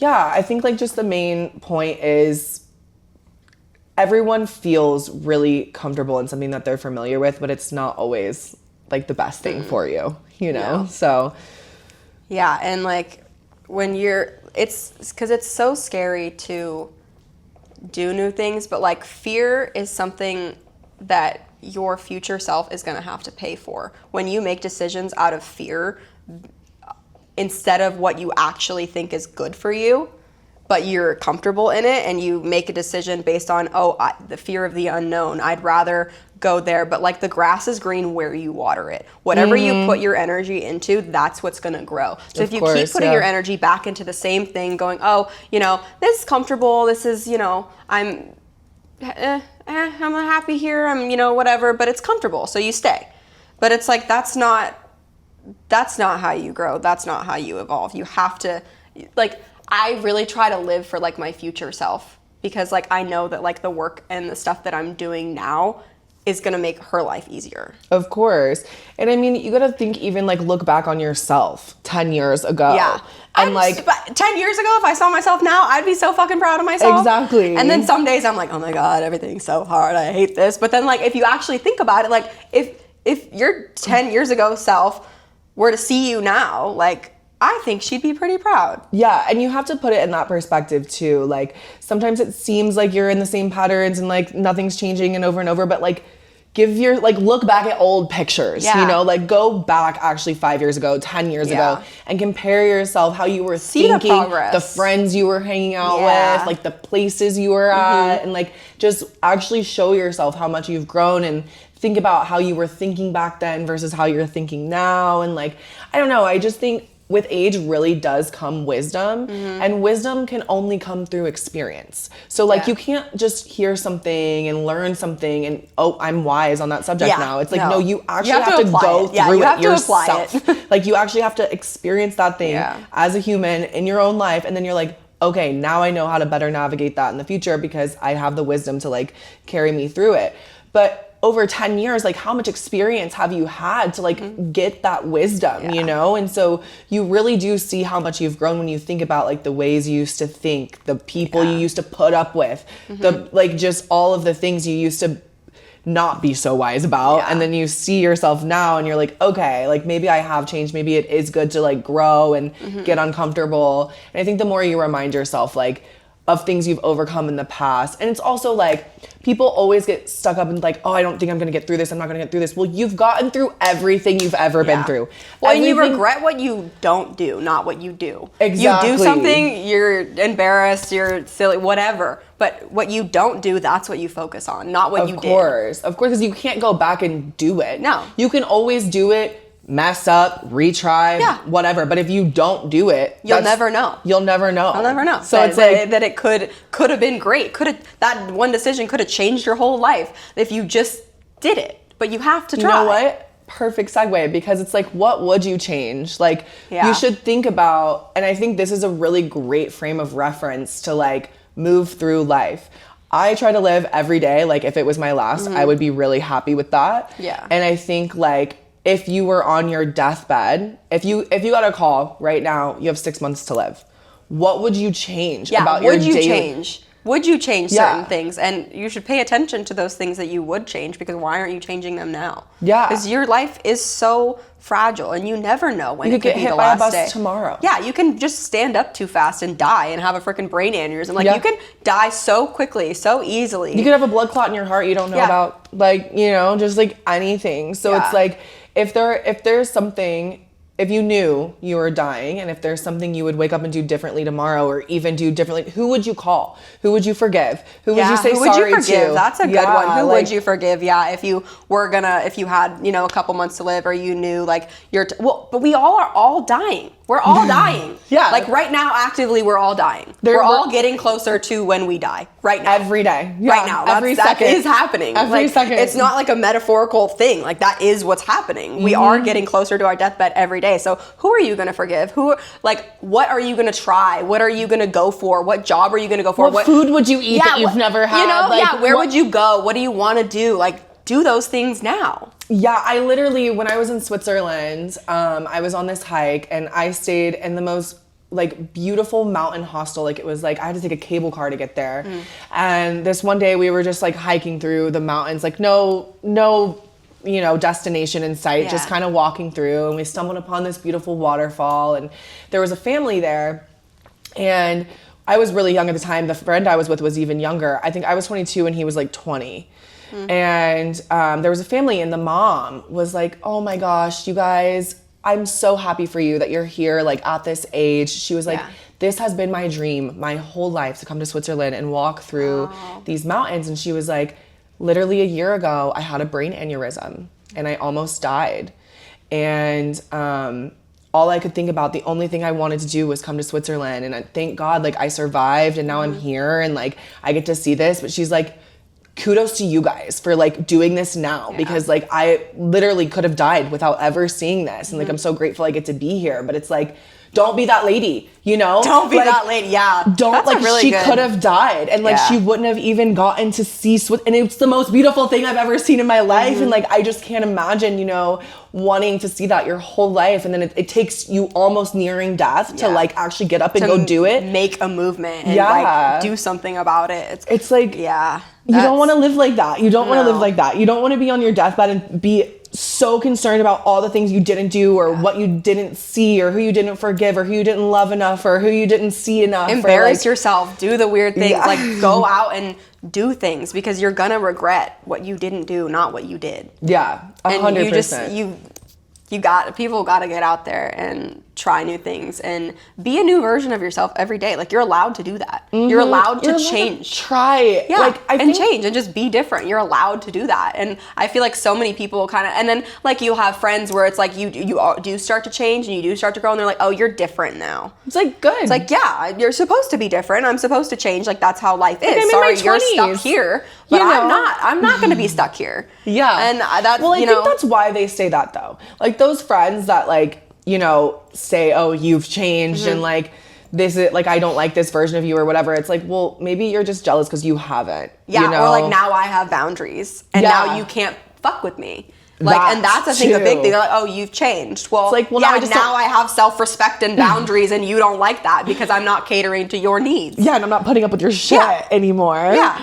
Yeah, I think like just the main point is everyone feels really comfortable in something that they're familiar with, but it's not always like the best thing for you, you know? Yeah. So Yeah, and like when it's because it's so scary to do new things, but like fear is something that your future self is going to have to pay for. When you make decisions out of fear instead of what you actually think is good for you, but you're comfortable in it, and you make a decision based on, the fear of the unknown. I'd rather go there, but like the grass is green where you water it. Whatever you put your energy into, that's what's going to grow. So if you keep putting your energy back into the same thing, going, this is comfortable, this is, I'm happy here, I'm, whatever, but it's comfortable, so you stay. But it's like, that's not how you grow. That's not how you evolve. You have to, like, I really try to live for like my future self, because like I know that like the work and the stuff that I'm doing now is going to make her life easier. of course. And I mean, you got to think, even like look back on yourself 10 years ago. Yeah. And like 10 years ago, if I saw myself now, I'd be so fucking proud of myself. Exactly. And then some days I'm like, oh my God, everything's so hard. I hate this. But then like, if you actually think about it, like if your 10 years ago self were to see you now, like, I think she'd be pretty proud. Yeah, and you have to put it in that perspective too. Like, sometimes it seems like you're in the same patterns and like nothing's changing and over, but like look back at old pictures, like go back actually 5 years ago, 10 years ago, and compare yourself, how you were thinking, the friends you were hanging out with, like the places you were at, and like just actually show yourself how much you've grown, and think about how you were thinking back then versus how you're thinking now. And like, I don't know, I just think with age really does come wisdom, and wisdom can only come through experience. So like you can't just hear something and learn something and, I'm wise on that subject now. It's like, no, you actually have to go through it yourself. Like you actually have to experience that thing as a human in your own life, and then you're like, okay, now I know how to better navigate that in the future because I have the wisdom to like carry me through it. But over 10 years, like how much experience have you had to like get that wisdom, And so you really do see how much you've grown when you think about like the ways you used to think, the people you used to put up with, the like just all of the things you used to not be so wise about. And then you see yourself now and you're like, okay, like maybe I have changed. Maybe it is good to like grow and get uncomfortable. And I think the more you remind yourself like of things you've overcome in the past. And it's also like, people always get stuck up and like, oh, I don't think I'm going to get through this. I'm not going to get through this. Well, you've gotten through everything you've ever been through. Well, and you regret what you don't do, not what you do. Exactly. You do something, you're embarrassed, you're silly, whatever. But what you don't do, that's what you focus on, not what you did. Of course, because you can't go back and do it. No. You can always do it, mess up, retry, whatever. But if you don't do it, you'll never know. You'll never know. I'll never know. So it's like that it could have been great. That one decision could have changed your whole life if you just did it. But you have to try. You know what? Perfect segue, because it's like, what would you change? Like, you should think about, and I think this is a really great frame of reference to like move through life. I try to live every day like if it was my last, I would be really happy with that. Yeah. And I think like, if you were on your deathbed, if you got a call right now, you have 6 months to live, what would you change about your daily? Would you change certain things? And you should pay attention to those things that you would change, because why aren't you changing them now? Yeah. Because your life is so fragile and you never know when you it could get be hit the by last a bus day. tomorrow. Yeah, you can just stand up too fast and die and have a freaking brain aneurysm. Like you can die so quickly, so easily. You could have a blood clot in your heart you don't know about, like, just like anything. So it's like, if there's something, if you knew you were dying, and if there's something you would wake up and do differently tomorrow, or even do differently, who would you call? Who would you forgive? Who would you say sorry to? That's a good one. Who would you forgive? Yeah, if you had, a couple months to live, or you knew like but we are all dying. We're all dying. Yeah. Like right now, actively, we're all dying. We're all getting closer to when we die. Right now. Every day. Yeah. Right now. That is happening. Every second. It's not like a metaphorical thing. Like that is what's happening. We are getting closer to our deathbed every day. So who are you going to forgive? What are you going to try? What are you going to go for? What job are you going to go for? What food would you eat that you've never had? Where would you go? What do you want to do? Like, do those things now. Yeah, I literally, when I was in Switzerland, I was on this hike and I stayed in the most like beautiful mountain hostel. Like it was like I had to take a cable car to get there. And this one day we were just like hiking through the mountains, like no destination in sight, just kind of walking through, and we stumbled upon this beautiful waterfall, and there was a family there, and I was really young at the time. The friend I was with was even younger. I think I was 22 and he was like 20. And there was a family, and the mom was like, oh my gosh, you guys, I'm so happy for you that you're here like at this age. She was like, this has been my dream my whole life, to come to Switzerland and walk through these mountains. And she was like, literally a year ago, I had a brain aneurysm and I almost died. And all I could think about, the only thing I wanted to do was come to Switzerland. And thank God, like I survived, and now I'm here and like I get to see this. But she's like, kudos to you guys for like doing this now, because like I literally could have died without ever seeing this. And like, I'm so grateful I get to be here. But it's like, don't be that lady, you know? Don't be like, that lady, Don't, that's like, really she good. could have died, and like she wouldn't have even gotten to see and it's the most beautiful thing I've ever seen in my life. And like, I just can't imagine, wanting to see that your whole life, and then it takes you almost nearing death to like actually get up and go do it. Make a movement and like do something about it. It's like, you don't want to live like that. You don't want to live like that. You don't want to be on your deathbed and be so concerned about all the things you didn't do, or what you didn't see, or who you didn't forgive, or who you didn't love enough, or who you didn't see enough. Embarrass yourself. Do the weird things. Like go out and do things, because you're gonna regret what you didn't do, not what you did. Yeah, 100%. And people got to get out there and try new things and be a new version of yourself every day. Like, you're allowed to do that. You're allowed to change. Try. Yeah, like, change and just be different. You're allowed to do that. And I feel like so many people kind of, and then like you'll have friends where it's like you do start to change and you do start to grow, and they're like, oh, you're different now. It's like, good. It's like, yeah, you're supposed to be different. I'm supposed to change. Like, that's how life is. Sorry, you're stuck here, but I'm not going to be stuck here. Yeah. And that's, well, I think that's why they say that, though. Like, those friends that like, say, oh, you've changed and like this is like, I don't like this version of you or whatever. It's like, well, maybe you're just jealous because you haven't. Yeah, or like, now I have boundaries and now you can't fuck with me. Like, and that's I think a big thing. They're like, oh, you've changed. Well, it's like, well, now I have self-respect and boundaries, and you don't like that because I'm not catering to your needs. Yeah, and I'm not putting up with your shit anymore. Yeah.